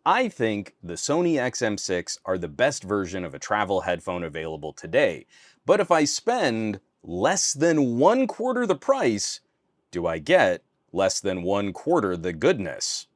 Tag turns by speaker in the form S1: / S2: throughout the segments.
S1: I think the Sony XM6 are the best version of a travel headphone available today. But if I spend less than 1/4 the price, do I get less than 1/4 the goodness?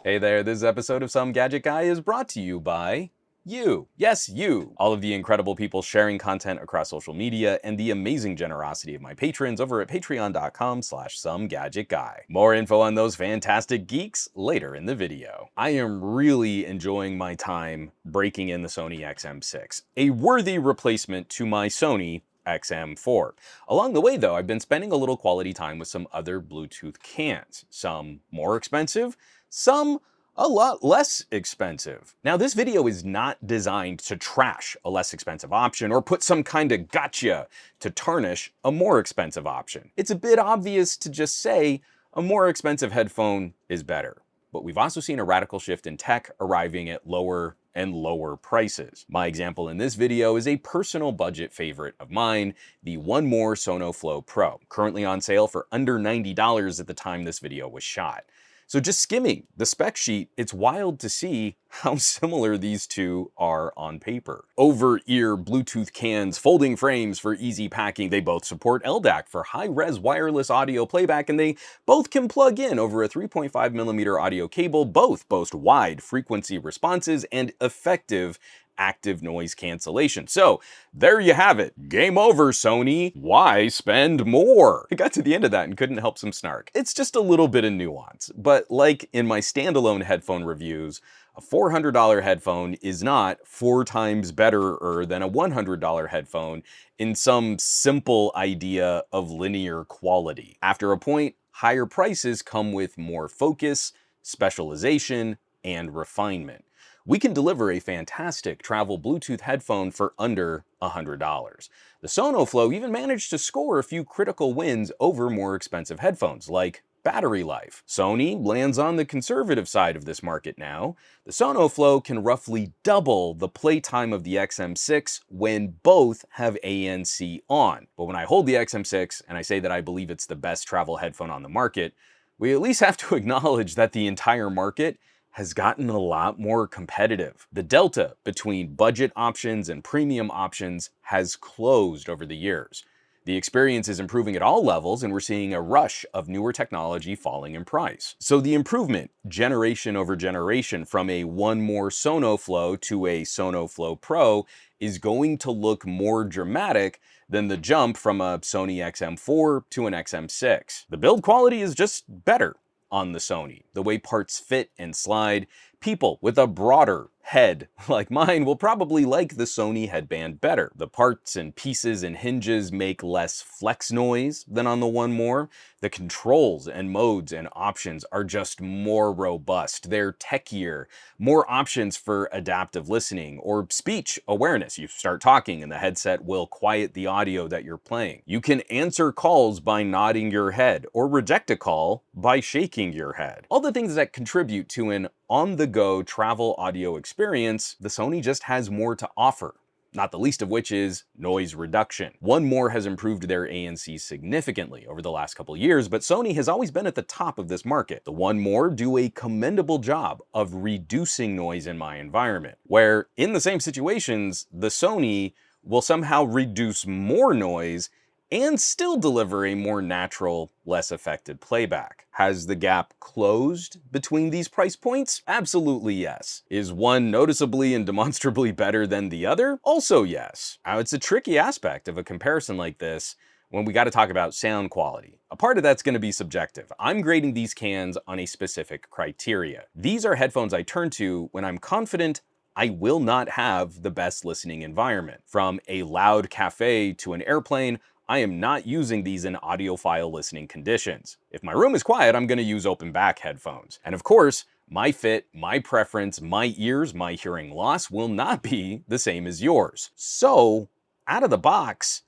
S1: Hey there, this episode of Some Gadget Guy is brought to you by you. Yes, you. All of the incredible people sharing content across social media and the amazing generosity of my patrons over at patreon.com/SomeGadgetGuy. More info on those fantastic geeks later in the video. I am really enjoying my time breaking in the Sony XM6, a worthy replacement to my Sony XM4. Along the way though, I've been spending a little quality time with some other Bluetooth cans, some more expensive, some a lot less expensive. Now, this video is not designed to trash a less expensive option or put some kind of gotcha to tarnish a more expensive option. It's a bit obvious to just say a more expensive headphone is better. But we've also seen a radical shift in tech arriving at lower and lower prices. My example in this video is a personal budget favorite of mine, the One More Sonoflow Pro, currently on sale for under $90 at the time this video was shot. So just skimming the spec sheet, it's wild to see how similar these two are on paper. Over-ear Bluetooth cans, folding frames for easy packing. They both support LDAC for high-res wireless audio playback, and they both can plug in over a 3.5mm audio cable. Both boast wide frequency responses and effective active noise cancellation. So there you have it. Game over, Sony. Why spend more? I got to the end of that and couldn't help some snark. It's just a little bit of nuance, but like in my standalone headphone reviews, a $400 headphone is not 4 times better than a $100 headphone in some simple idea of linear quality. After a point, higher prices come with more focus, specialization, and refinement. We can deliver a fantastic travel Bluetooth headphone for under $100. The Sonoflow even managed to score a few critical wins over more expensive headphones, like battery life. Sony lands on the conservative side of this market now. The Sonoflow can roughly double the playtime of the XM6 when both have ANC on. But when I hold the XM6 and I say that I believe it's the best travel headphone on the market, we at least have to acknowledge that the entire market has gotten a lot more competitive. The delta between budget options and premium options has closed over the years. The experience is improving at all levels, and we're seeing a rush of newer technology falling in price. So the improvement, generation over generation, from a One More Sonoflow to a Sonoflow Pro is going to look more dramatic than the jump from a Sony XM4 to an XM6. The build quality is just better on the Sony. The way parts fit and slide. People with a broader head like mine will probably like the Sony headband better. The parts and pieces and hinges make less flex noise than on the One More. The controls and modes and options are just more robust. They're techier, more options for adaptive listening or speech awareness. You start talking and the headset will quiet the audio that you're playing. You can answer calls by nodding your head or reject a call by shaking your head. All the things that contribute to an on-the-go travel audio experience, the Sony just has more to offer. Not the least of which is noise reduction. One More has improved their ANC significantly over the last couple years, but Sony has always been at the top of this market. The One More do a commendable job of reducing noise in my environment, where in the same situations, the Sony will somehow reduce more noise and still deliver a more natural, less affected playback. Has the gap closed between these price points? Absolutely yes. Is one noticeably and demonstrably better than the other? Also yes. Now, it's a tricky aspect of a comparison like this when we got to talk about sound quality. A part of that's going to be subjective. I'm grading these cans on a specific criteria. These are headphones I turn to when I'm confident I will not have the best listening environment. From a loud cafe to an airplane, I am not using these in audiophile listening conditions. If my room is quiet, I'm going to use open back headphones. And of course, my fit, my preference, my ears, my hearing loss will not be the same as yours. So, out of the box,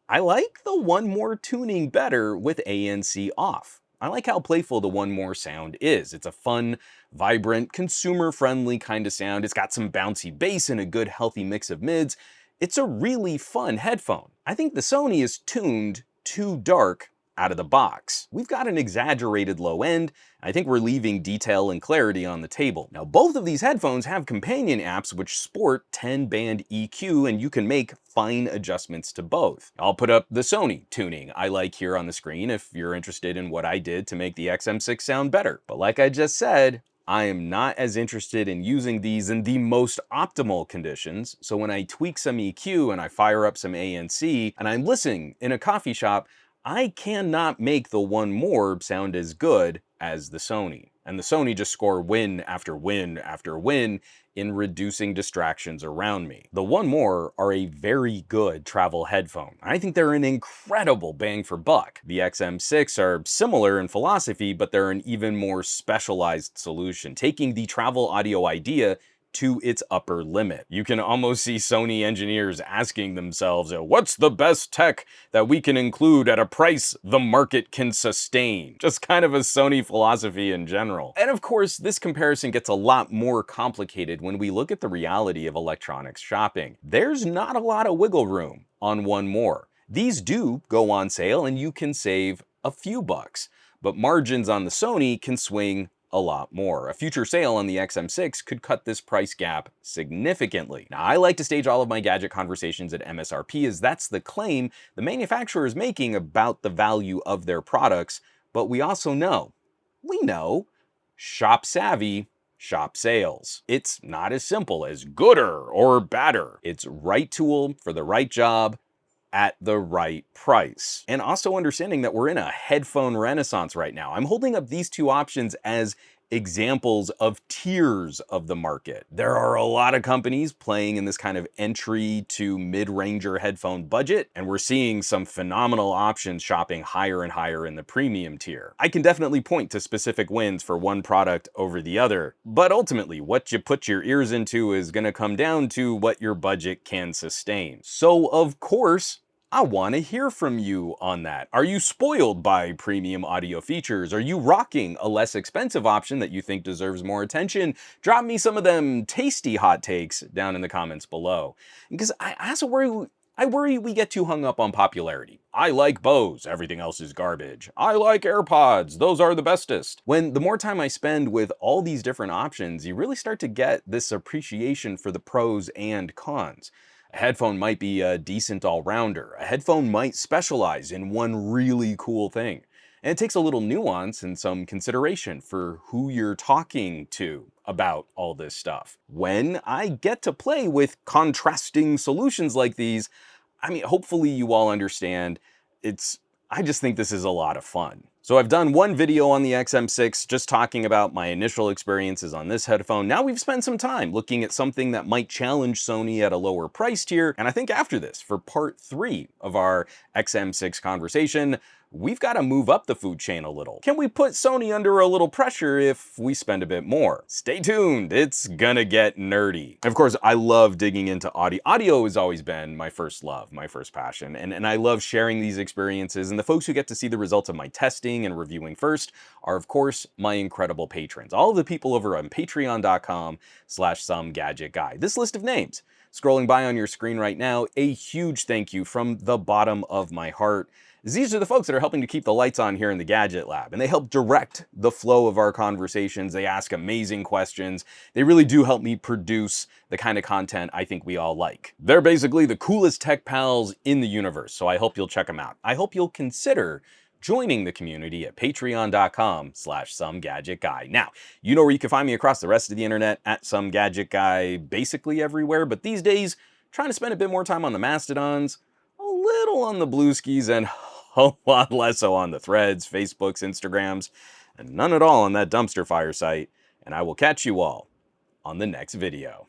S1: I like the One More tuning better with ANC off. I like how playful the One More sound is. It's a fun, vibrant, consumer-friendly kind of sound. It's got some bouncy bass and a good healthy mix of mids. It's a really fun headphone. I think the Sony is tuned too dark out of the box. We've got an exaggerated low end. I think we're leaving detail and clarity on the table. Now, both of these headphones have companion apps which sport 10-band EQ, and you can make fine adjustments to both. I'll put up the Sony tuning I like here on the screen if you're interested in what I did to make the XM6 sound better. But like I just said, I am not as interested in using these in the most optimal conditions. So when I tweak some EQ and I fire up some ANC and I'm listening in a coffee shop, I cannot make the One More sound as good as the Sony. And the Sony just score win after win after win in reducing distractions around me. The One More are a very good travel headphone. I think they're an incredible bang for buck. The XM6 are similar in philosophy, but they're an even more specialized solution, taking the travel audio idea to its upper limit. You can almost see Sony engineers asking themselves, what's the best tech that we can include at a price the market can sustain? Just kind of a Sony philosophy in general. And of course, this comparison gets a lot more complicated when we look at the reality of electronics shopping. There's not a lot of wiggle room on One More. These do go on sale and you can save a few bucks, but margins on the Sony can swing a lot more. A future sale on the XM6 could cut this price gap significantly. Now, I like to stage all of my gadget conversations at MSRP, as that's the claim the manufacturer is making about the value of their products, but we also know, shop savvy, shop sales. It's not as simple as gooder or badder. It's right tool for the right job at the right price. And also understanding that we're in a headphone renaissance right now. I'm holding up these two options as examples of tiers of the market. There are a lot of companies playing in this kind of entry to mid-ranger headphone budget, and we're seeing some phenomenal options shopping higher and higher in the premium tier. I can definitely point to specific wins for one product over the other, but ultimately what you put your ears into is gonna come down to what your budget can sustain. So of course, I want to hear from you on that. Are you spoiled by premium audio features? Are you rocking a less expensive option that you think deserves more attention? Drop me some of them tasty hot takes down in the comments below. Because I worry we get too hung up on popularity. I like Bose, everything else is garbage. I like AirPods, those are the bestest. When the more time I spend with all these different options, you really start to get this appreciation for the pros and cons. A headphone might be a decent all-rounder. A headphone might specialize in one really cool thing. And it takes a little nuance and some consideration for who you're talking to about all this stuff. When I get to play with contrasting solutions like these, hopefully you all understand I just think this is a lot of fun. So I've done one video on the XM6 just talking about my initial experiences on this headphone. Now we've spent some time looking at something that might challenge Sony at a lower price tier. And I think after this, for part 3 of our XM6 conversation, we've got to move up the food chain a little. Can we put Sony under a little pressure if we spend a bit more? Stay tuned, it's gonna get nerdy. Of course, I love digging into audio. Audio has always been my first love, my first passion, and I love sharing these experiences, and the folks who get to see the results of my testing and reviewing first are, of course, my incredible patrons. All of the people over on patreon.com/SomeGadgetGuy. This list of names scrolling by on your screen right now, a huge thank you from the bottom of my heart. These are the folks that are helping to keep the lights on here in the Gadget Lab, and they help direct the flow of our conversations. They ask amazing questions. They really do help me produce the kind of content I think we all like. They're basically the coolest tech pals in the universe, so I hope you'll check them out. I hope you'll consider joining the community at patreon.com/SomeGadgetGuy. Now, you know where you can find me across the rest of the internet at SomeGadgetGuy, basically everywhere, but these days, trying to spend a bit more time on the Mastodons, a little on the Blueskis, and a lot less so on the Threads, Facebooks, Instagrams, and none at all on that dumpster fire site. And I will catch you all on the next video.